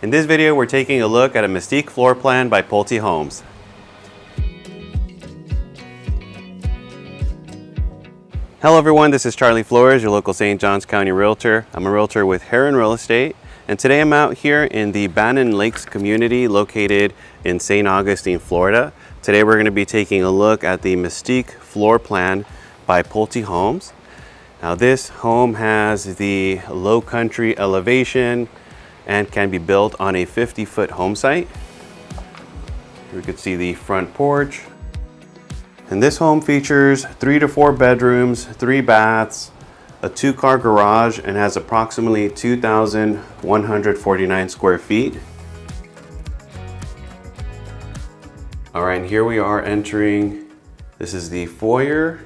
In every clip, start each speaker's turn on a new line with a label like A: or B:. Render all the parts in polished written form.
A: In this video, we're taking a look at a Mystique floor plan by Pulte Homes. Hello everyone, this is Charlie Flores, your local St. Johns County Realtor. I'm a realtor with Heron Real Estate, and today I'm out here in the Bannon Lakes community located in St. Augustine, Florida. Today we're going to be taking a look at the Mystique floor plan by Pulte Homes. Now this home has the low country elevation and can be built on a 50-foot home site. You can see the front porch. And this home features 3 to 4 bedrooms, 3 baths, a 2-car garage, and has approximately 2,149 square feet. All right, and here we are entering. This is the foyer.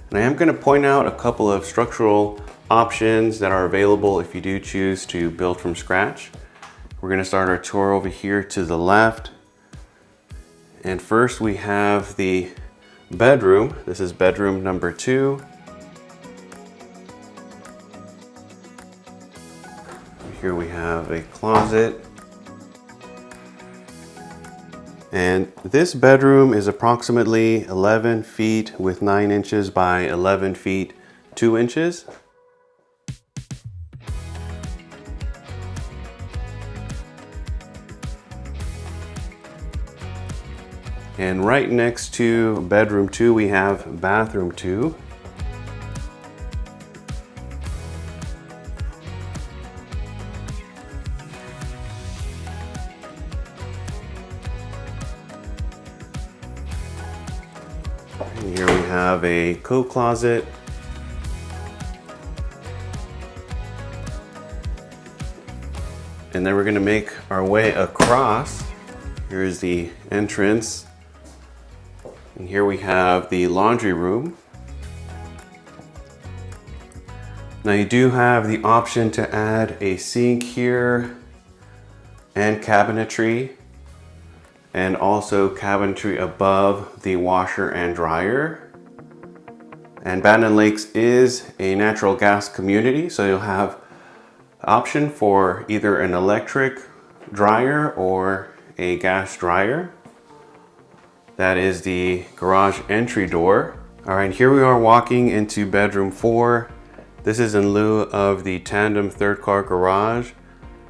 A: And I am going to point out a couple of structural options that are available if you do choose to build from scratch. We're going to start our tour over here to the left. And first we have the bedroom. This is bedroom number 2. Here we have a closet. And this bedroom is approximately 11 feet with 9 inches by 11 feet 2 inches. And right next to bedroom 2, we have bathroom 2. And here we have a coat closet. And then we're going to make our way across. Here's the entrance. And here we have the laundry room. Now you do have the option to add a sink here and cabinetry, and also cabinetry above the washer and dryer. And Bannon Lakes is a natural gas community, so you'll have option for either an electric dryer or a gas dryer. That is the garage entry door. All right, here we are walking into bedroom 4. This is in lieu of the tandem 3rd car garage.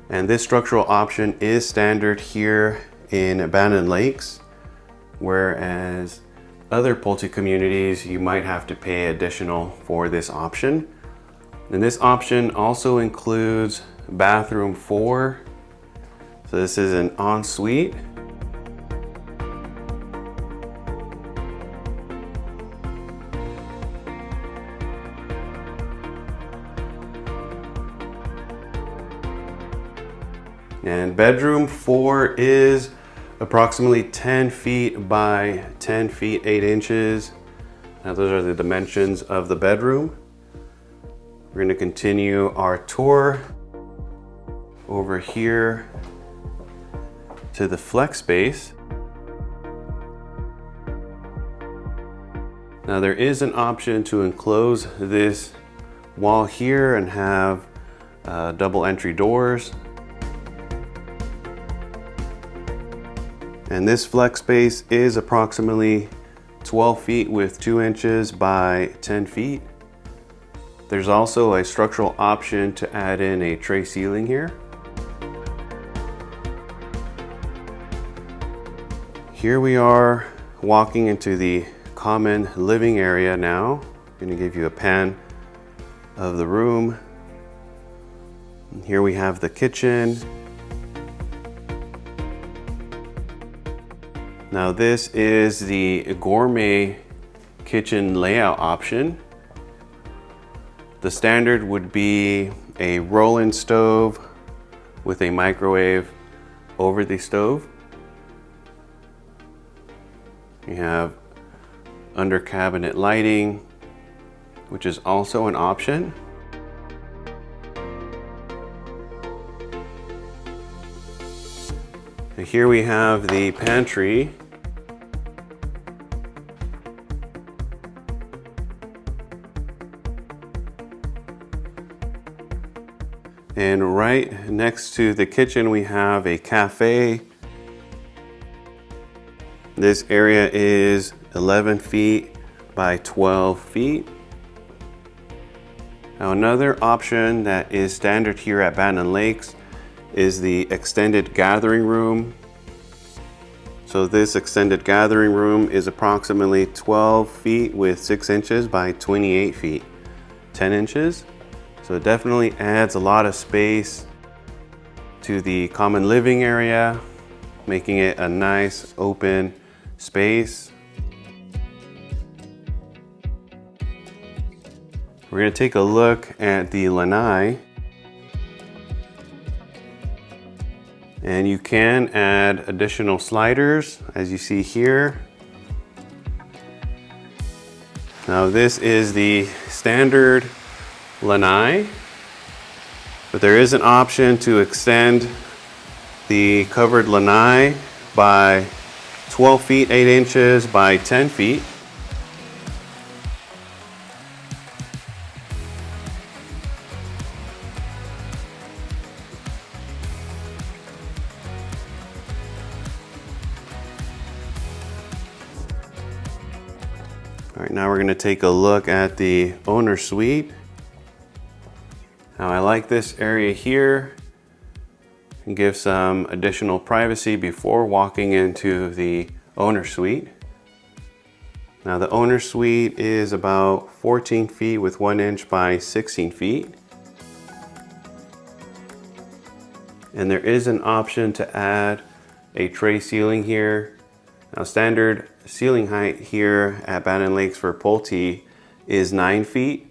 A: And this structural option is standard here in Bannon Lakes, whereas other Pulte communities, you might have to pay additional for this option. And this option also includes bathroom 4. So this is an ensuite. And bedroom 4 is approximately 10 feet by 10 feet 8 inches. Now those are the dimensions of the bedroom. We're going to continue our tour over here to the flex space. Now there is an option to enclose this wall here and have double entry doors. And this flex space is approximately 12 feet with 2 inches by 10 feet. There's also a structural option to add in a tray ceiling here. Here we are walking into the common living area now. I'm going to give you a pan of the room. And here we have the kitchen. Now this is the gourmet kitchen layout option. The standard would be a roll-in stove with a microwave over the stove. You have under cabinet lighting, which is also an option. And here we have the pantry. And right next to the kitchen, we have a cafe. This area is 11 feet by 12 feet. Now, another option that is standard here at Bannon Lakes is the extended gathering room. So this extended gathering room is approximately 12 feet with 6 inches by 28 feet, 10 inches. So it definitely adds a lot of space to the common living area, making it a nice open space. We're going to take a look at the lanai. And you can add additional sliders, as you see here. Now this is the standard lanai, but there is an option to extend the covered lanai by 12 feet 8 inches by 10 feet. All right, now we're going to take a look at the owner suite. Now I like this area here and give some additional privacy before walking into the owner suite. Now the owner suite is about 14 feet with 1 inch by 16 feet. And there is an option to add a tray ceiling here. Now standard ceiling height here at Bannon Lakes for Pulte is 9 feet,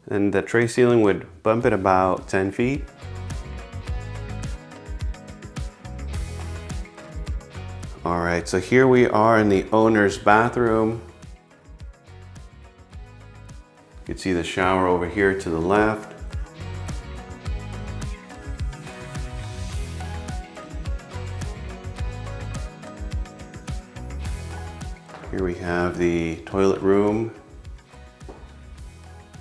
A: and the tray ceiling would bump it about 10 feet. All right, so here we are in the owner's bathroom. You can see the shower over here to the left. Here we have the toilet room.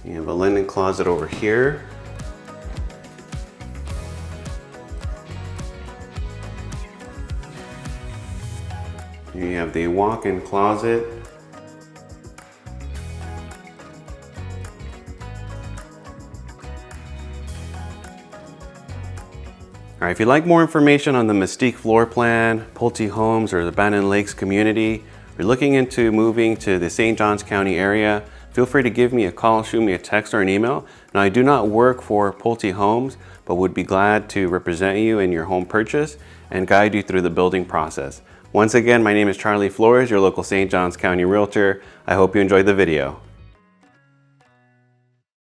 A: You have a linen closet over here. Here you have the walk-in closet. All right, if you'd like more information on the Mystique floor plan, Pulte Homes, or the Bannon Lakes community, if you're looking into moving to the St. Johns County area, feel free to give me a call, shoot me a text or an email. Now, I do not work for Pulte Homes, but would be glad to represent you in your home purchase and guide you through the building process. Once again, my name is Charlie Flores, your local St. Johns County Realtor. I hope you enjoyed the video.